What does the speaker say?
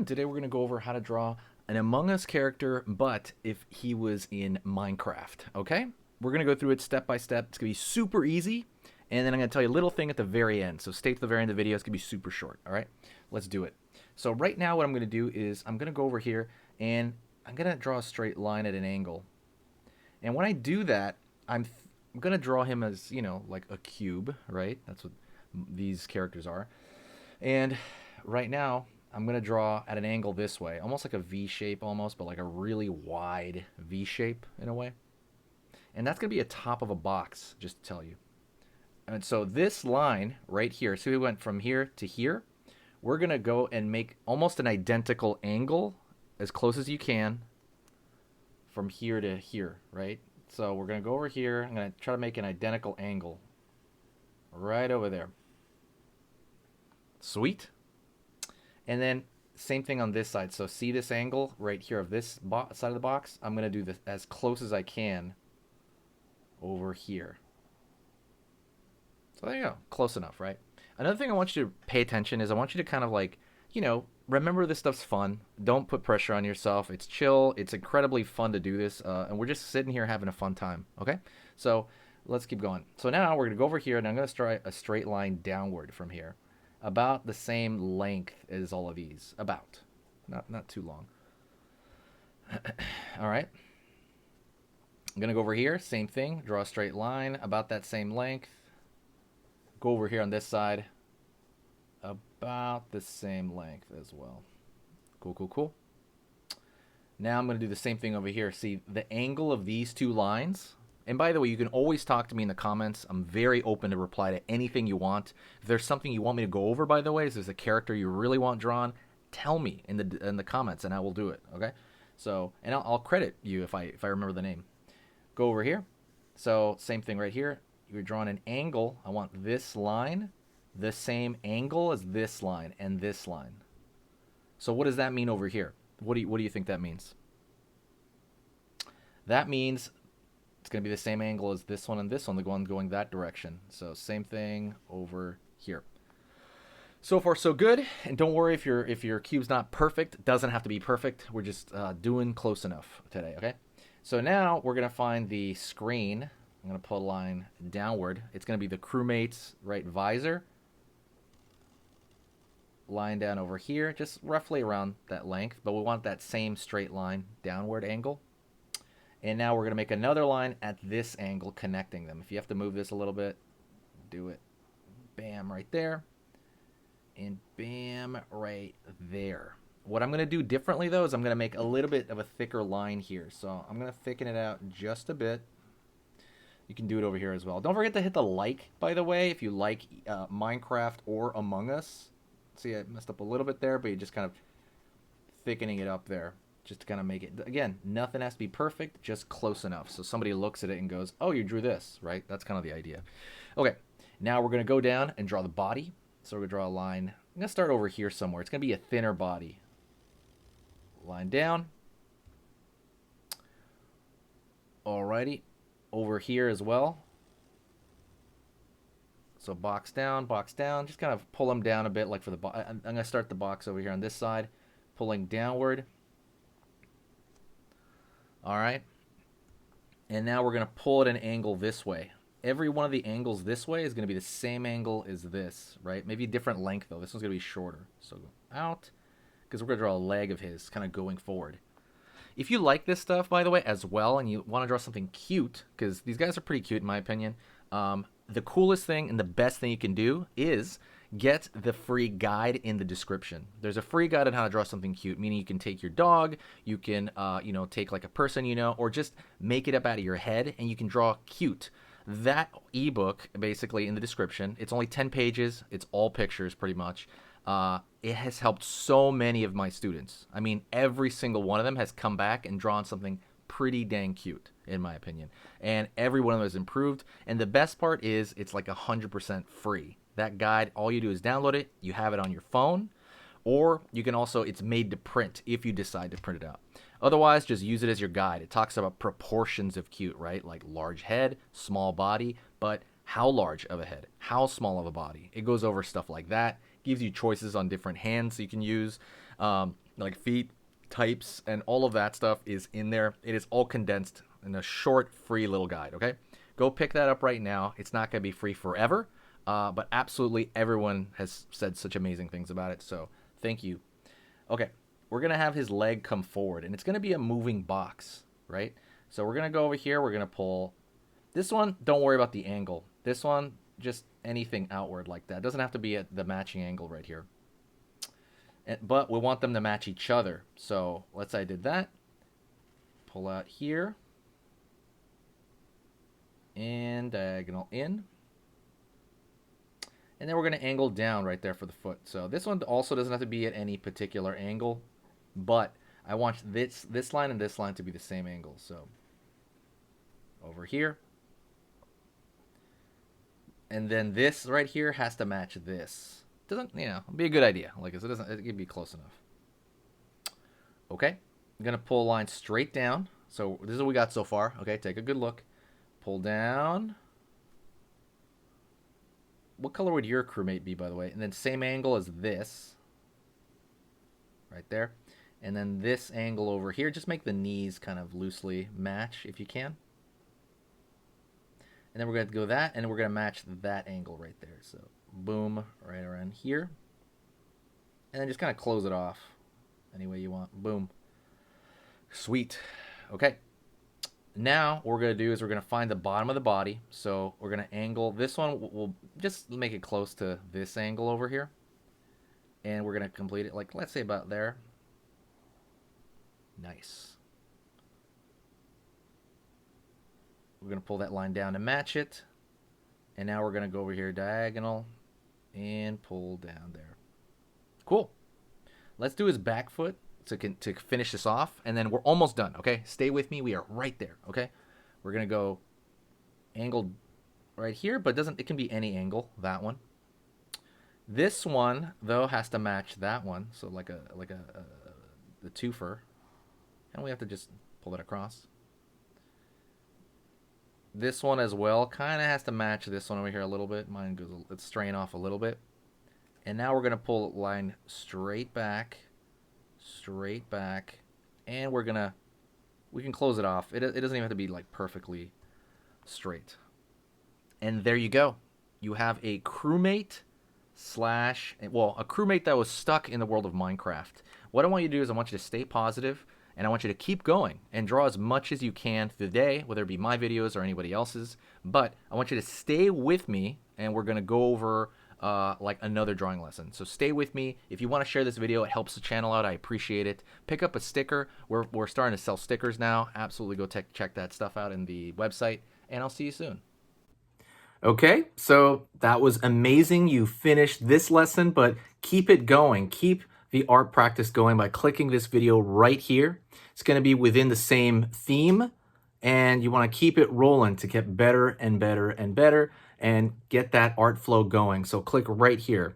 today we're going to go over how to draw an Among Us character, but if he was in Minecraft, okay? We're going to go through it step by step. It's going to be super easy, and then I'm going to tell you a little thing at the very end. So stay to the very end of the video. It's going to be super short, all right? Let's do it. So right now what I'm going to do is I'm going to go over here, and I'm going to draw a straight line at an angle. And when I do that, I'm going to draw him as, you know, like a cube, right? That's what these characters are. And right now, I'm going to draw at an angle this way, almost like a V shape almost, but like a really wide V shape in a way. And that's going to be a top of a box, just to tell you. And so this line right here, so we went from here to here, we're going to go and make almost an identical angle as close as you can from here to here, right? So we're going to go over here. I'm going to try to make an identical angle right over there. Sweet. And then same thing on this side. So see this angle right here of this side of the box? I'm going to do this as close as I can over here. So there you go. Close enough, right? Another thing I want you to pay attention is I want you to kind of like, you know, remember this stuff's fun. Don't put pressure on yourself. It's chill. It's incredibly fun to do this. And we're just sitting here having a fun time, okay? So let's keep going. So now we're going to go over here, and I'm going to start a straight line downward from here. About the same length as all of these. About. Not too long. All right. I'm going to go over here. Same thing. Draw a straight line. About that same length. Go over here on this side. About the same length as well. Cool, cool, cool. Now I'm going to do the same thing over here. See, the angle of these two lines... And by the way, you can always talk to me in the comments. I'm very open to reply to anything you want. If there's something you want me to go over, by the way, if there's a character you really want drawn, tell me in the comments, and I will do it. Okay? So, and I'll credit you if I remember the name. Go over here. So same thing right here. You're drawing an angle. I want this line the same angle as this line and this line. So what does that mean over here? What do you think that means? That means it's going to be the same angle as this one and this one, the one going that direction. So same thing over here. So far, so good. And don't worry if your cube's not perfect. It doesn't have to be perfect. We're just doing close enough today, okay? So now we're going to find the screen. I'm going to put a line downward. It's going to be the crewmate's right visor. Line down over here, just roughly around that length. But we want that same straight line downward angle. And now we're going to make another line at this angle connecting them. If you have to move this a little bit, do it. Bam, right there. And bam, right there. What I'm going to do differently, though, is I'm going to make a little bit of a thicker line here. So I'm going to thicken it out just a bit. You can do it over here as well. Don't forget to hit the like, by the way, if you like Minecraft or Among Us. See, I messed up a little bit there, but you're just kind of thickening it up there. Just to kind of make it, again, nothing has to be perfect, just close enough. So somebody looks at it and goes, oh, you drew this, right? That's kind of the idea. Okay, now we're going to go down and draw the body. So we're going to draw a line. I'm going to start over here somewhere. It's going to be a thinner body. Line down. Alrighty. Over here as well. So box down, just kind of pull them down a bit like for the box. I'm going to start the box over here on this side, pulling downward. All right. And now we're going to pull at an angle this way. Every one of the angles this way is going to be the same angle as this, right? Maybe a different length, though. This one's going to be shorter. So go out, because we're going to draw a leg of his kind of going forward. If you like this stuff, by the way, as well, and you want to draw something cute, because these guys are pretty cute in my opinion, the coolest thing and the best thing you can do is get the free guide in the description. There's a free guide on how to draw something cute, meaning you can take your dog, you can, you know, take like a person, you know, or just make it up out of your head, and you can draw cute. That ebook, basically, in the description, it's only 10 pages. It's all pictures, pretty much. It has helped so many of my students. I mean, every single one of them has come back and drawn something pretty dang cute, in my opinion. And every one of them has improved. And the best part is it's like 100% free. That guide, all you do is download it. You have it on your phone. Or you can also, it's made to print if you decide to print it out. Otherwise, just use it as your guide. It talks about proportions of cute, right? Like large head, small body, but how large of a head, how small of a body. It goes over stuff like that. Gives you choices on different hands you can use. like feet, types, and all of that stuff is in there. It is all condensed in a short, free little guide, okay? Go pick that up right now. It's not going to be free forever, but absolutely everyone has said such amazing things about it, so thank you. Okay, we're going to have his leg come forward, and it's going to be a moving box, right? So we're going to go over here. We're going to pull this one. Don't worry about the angle. This one, just anything outward like that. It doesn't have to be at the matching angle right here. But we want them to match each other. So let's say I did that. Pull out here. And diagonal in. And then we're going to angle down right there for the foot. So this one also doesn't have to be at any particular angle. But I want this line and this line to be the same angle. So over here. And then this right here has to match this. Doesn't, be a good idea. Like, it doesn't, it could be close enough. Okay, I'm gonna pull a line straight down. So this is what we got so far. Okay, take a good look. Pull down. What color would your crewmate be, by the way? And then same angle as this. Right there. And then this angle over here. Just make the knees kind of loosely match if you can. And then we're going to go that, and we're going to match that angle right there. So boom, right around here. And then just kind of close it off any way you want. Boom. Sweet. Okay. Now what we're going to do is we're going to find the bottom of the body. So we're going to angle this one. We'll just make it close to this angle over here. And we're going to complete it, like, let's say about there. Nice. We're going to pull that line down to match it. And now we're going to go over here diagonal and pull down there. Cool. Let's do his back foot to finish this off. And then we're almost done, okay? Stay with me. We are right there, okay? We're going to go angled right here, but it can be any angle, that one. This one, though, has to match that one. So like the twofer. And we have to just pull it across. This one as well kind of has to match this one over here a little bit. Mine goes, it's straying off a little bit. And now we're going to pull the line straight back, and we can close it off. It doesn't even have to be like perfectly straight. And there you go. You have a crewmate a crewmate that was stuck in the world of Minecraft. What I want you to do is I want you to stay positive. And I want you to keep going and draw as much as you can through the day, whether it be my videos or anybody else's. But I want you to stay with me, and we're going to go over like another drawing lesson. So stay with me. If you want to share this video, it helps the channel out. I appreciate it. Pick up a sticker. We're starting to sell stickers now. Absolutely go check that stuff out in the website, and I'll see you soon. Okay, so that was amazing. You finished this lesson, but keep it going. Keep the art practice going by clicking this video right here. It's going to be within the same theme, and you want to keep it rolling to get better and better and better and get that art flow going. So click right here.